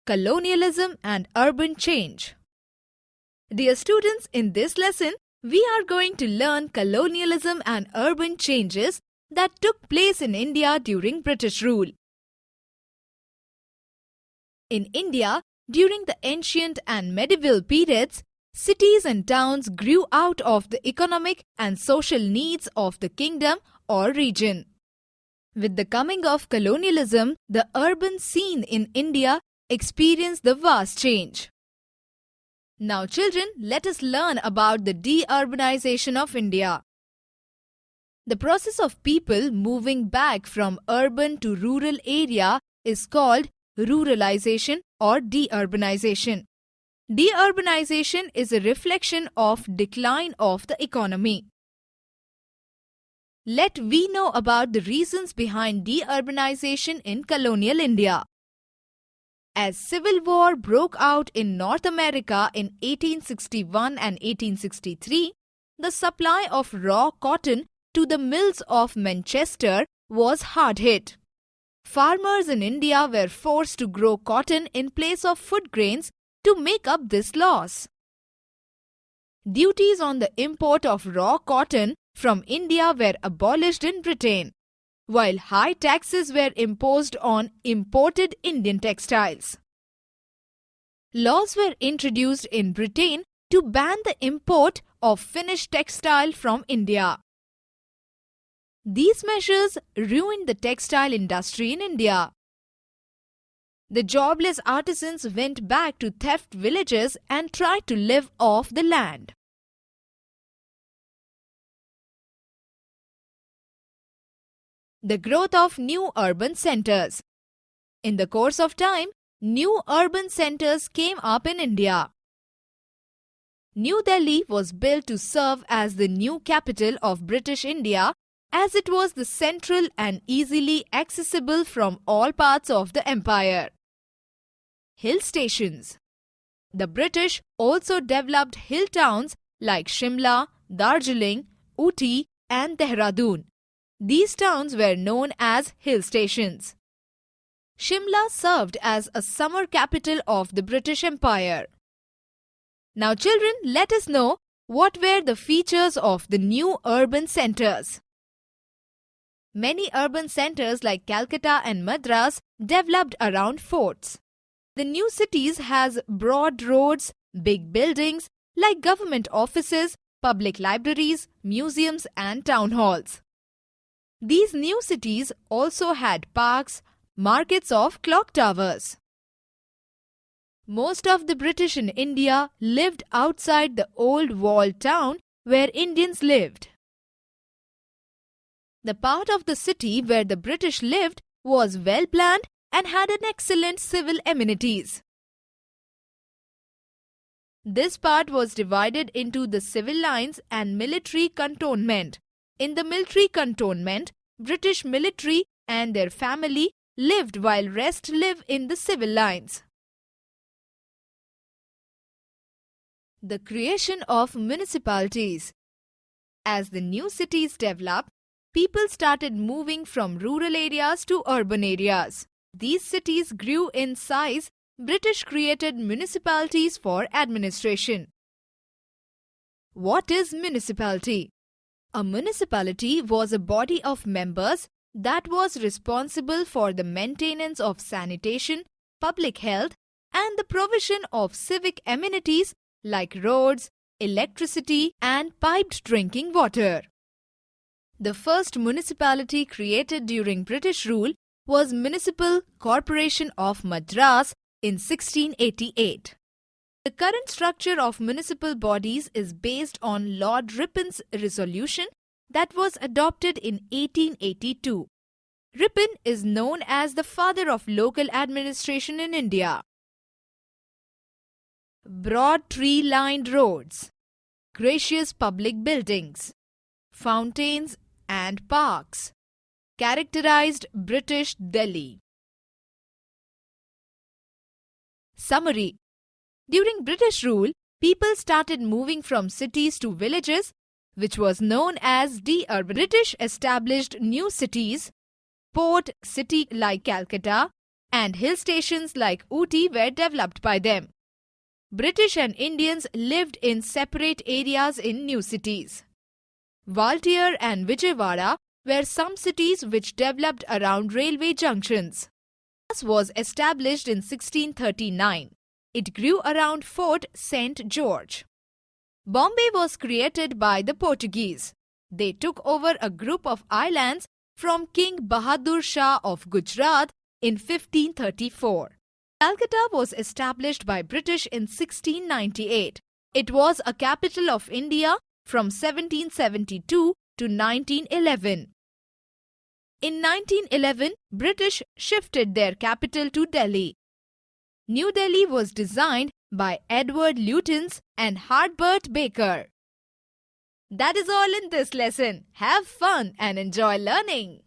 Colonialism and Urban Change. Dear students, in this lesson, we are going to learn colonialism and urban changes that took place in India during British rule. In India, during the ancient and medieval periods, cities and towns grew out of the economic and social needs of the kingdom or region. With the coming of colonialism, the urban scene in India experienced the vast change. Now children, let us learn about the deurbanization of India. The process of people moving back from urban to rural area is called ruralization or deurbanization. Deurbanization is a reflection of decline of the economy. Let we know about the reasons behind deurbanization in colonial India. As civil war broke out in North America in 1861 and 1863, the supply of raw cotton to the mills of Manchester was hard hit. Farmers in India were forced to grow cotton in place of food grains to make up this loss. Duties on the import of raw cotton from India were abolished in Britain, while high taxes were imposed on imported Indian textiles. Laws were introduced in Britain to ban the import of finished textile from India. These measures ruined the textile industry in India. The jobless artisans went back to theft villages and tried to live off the land. The growth of new urban centers. In the course of time, new urban centers came up in India. New Delhi was built to serve as the new capital of British India, as it was the central and easily accessible from all parts of the empire. Hill stations. The British also developed hill towns like Shimla, Darjeeling, Ooty and Dehradun. These towns were known as hill stations. Shimla served as a summer capital of the British Empire. Now children, let us know what were the features of the new urban centers. Many urban centers like Calcutta and Madras developed around forts. The new cities has broad roads, big buildings like government offices, public libraries, museums and town halls. These new cities also had parks, markets of clock towers. Most of the British in India lived outside the old walled town where Indians lived. The part of the city where the British lived was well planned and had an excellent civil amenities. This part was divided into the civil lines and military cantonment. In the military cantonment, British military and their family lived while rest live in the civil lines. The creation of municipalities. As the new cities developed, people started moving from rural areas to urban areas. These cities grew in size. British created municipalities for administration. What is municipality? A municipality was a body of members that was responsible for the maintenance of sanitation, public health, and the provision of civic amenities like roads, electricity, and piped drinking water. The first municipality created during British rule was Municipal Corporation of Madras in 1688. The current structure of municipal bodies is based on Lord Ripon's resolution that was adopted in 1882. Ripon is known as the father of local administration in India. Broad tree-lined roads, gracious public buildings, fountains and parks characterized British Delhi. Summary. During British rule, people started moving from cities to villages, which was known as deurbanization. British established new cities, port city like Calcutta, and hill stations like Ooty were developed by them. British and Indians lived in separate areas in new cities. Waltair and Vijayawada were some cities which developed around railway junctions. Madras was established in 1639. It grew around Fort St. George. Bombay was created by the Portuguese. They took over a group of islands from King Bahadur Shah of Gujarat in 1534. Calcutta was established by British in 1698. It was a capital of India from 1772 to 1911. In 1911, British shifted their capital to Delhi. New Delhi was designed by Edward Lutyens and Herbert Baker. That is all in this lesson. Have fun and enjoy learning.